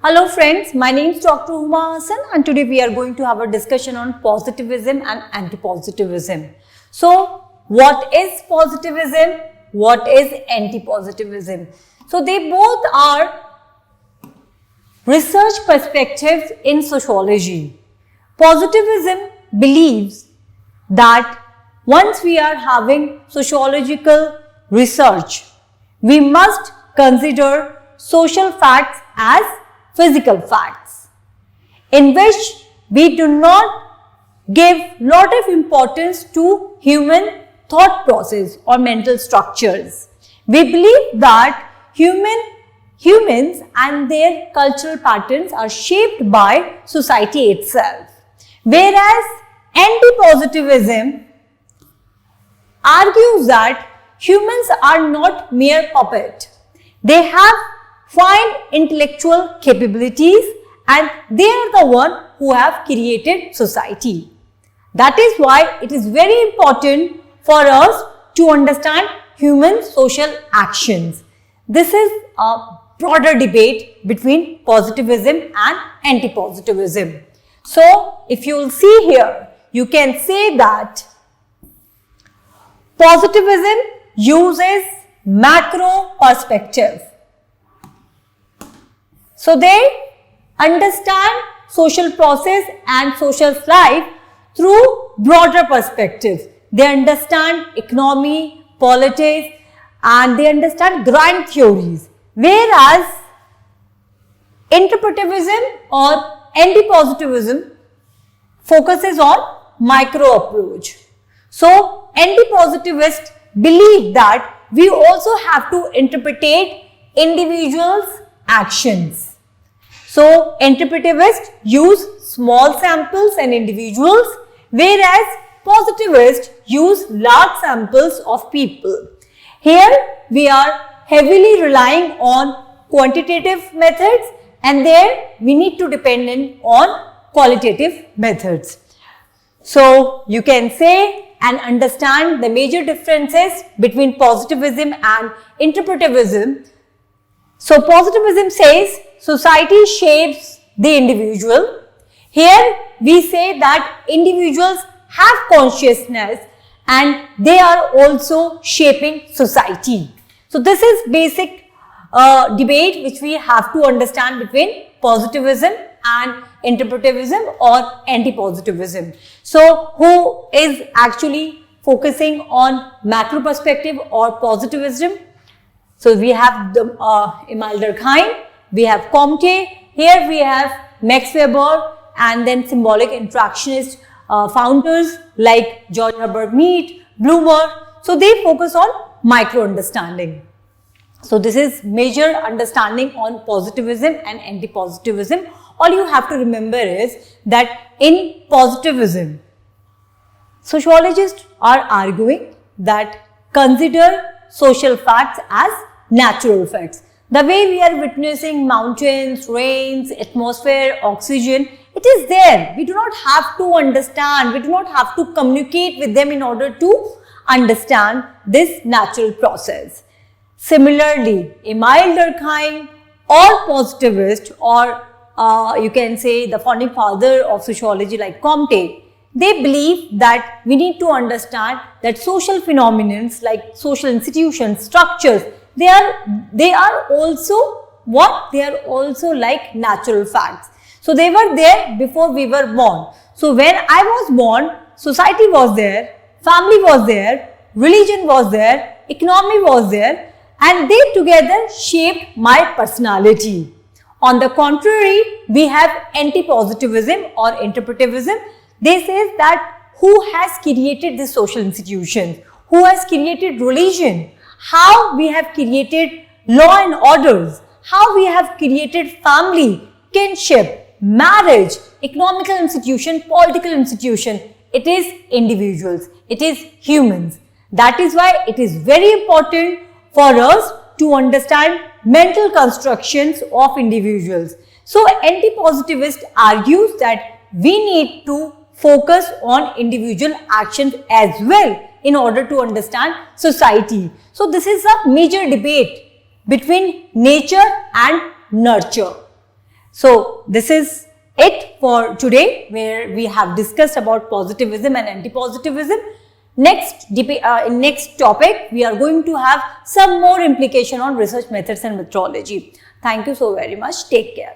Hello friends, my name is Dr. Huma Hassan and today we are going to have a discussion on positivism and antipositivism. So, what is positivism? What is antipositivism? So, they both are research perspectives in sociology. Positivism believes that once we are having sociological research, we must consider social facts as physical facts, in which we do not give lot of importance to human thought process or mental structures. We believe that humans and their cultural patterns are shaped by society itself, whereas antipositivism argues that humans are not mere puppet. They have fine intellectual capabilities and they are the one who have created society. That is why it is very important for us to understand human social actions. This is a broader debate between positivism and antipositivism. So, if you will see here, you can say that positivism uses macro perspective. So, they understand social process and social life through broader perspectives. They understand economy, politics, and they understand grand theories. Whereas, interpretivism or antipositivism focuses on micro approach. So, antipositivists believe that we also have to interpretate individuals' actions. So, interpretivists use small samples and individuals, whereas positivists use large samples of people. Here, we are heavily relying on quantitative methods and there we need to depend on qualitative methods. So, you can say and understand the major differences between positivism and interpretivism. So, positivism says society shapes the individual. Here we say that individuals have consciousness and they are also shaping society. So, this is basic debate which we have to understand between positivism and interpretivism or antipositivism. So, who is actually focusing on macro perspective or positivism? So, we have the Emile Durkheim, we have Cont, here we have Max Weber and then symbolic interactionist founders like George Herbert Mead, Bloomer. So, they focus on micro understanding. So, this is major understanding on positivism and antipositivism. All you have to remember is that in positivism, sociologists are arguing that consider social facts as natural facts. The way we are witnessing mountains, rains, atmosphere, oxygen, it is there. We do not have to understand, we do not have to communicate with them in order to understand this natural process. Similarly, Emile Durkheim or positivist or you can say the founding father of sociology like Cont, they believe that we need to understand that social phenomena like social institutions, structures, they are also what? They are also like natural facts. So, they were there before we were born. So, when I was born, society was there, family was there, religion was there, economy was there, and they together shaped my personality. On the contrary, we have antipositivism or interpretivism. They say that who has created this social institution, who has created religion, how we have created law and orders, how we have created family, kinship, marriage, economical institution, political institution. It is individuals, it is humans. That is why it is very important for us to understand mental constructions of individuals. So, antipositivist argues that we need to focus on individual actions as well in order to understand society. So, this is a major debate between nature and nurture. So this is it for today, where we have discussed about positivism and anti-positivism. Next topic, we are going to have some more implication on research methods and methodology. Thank you so very much. Take care.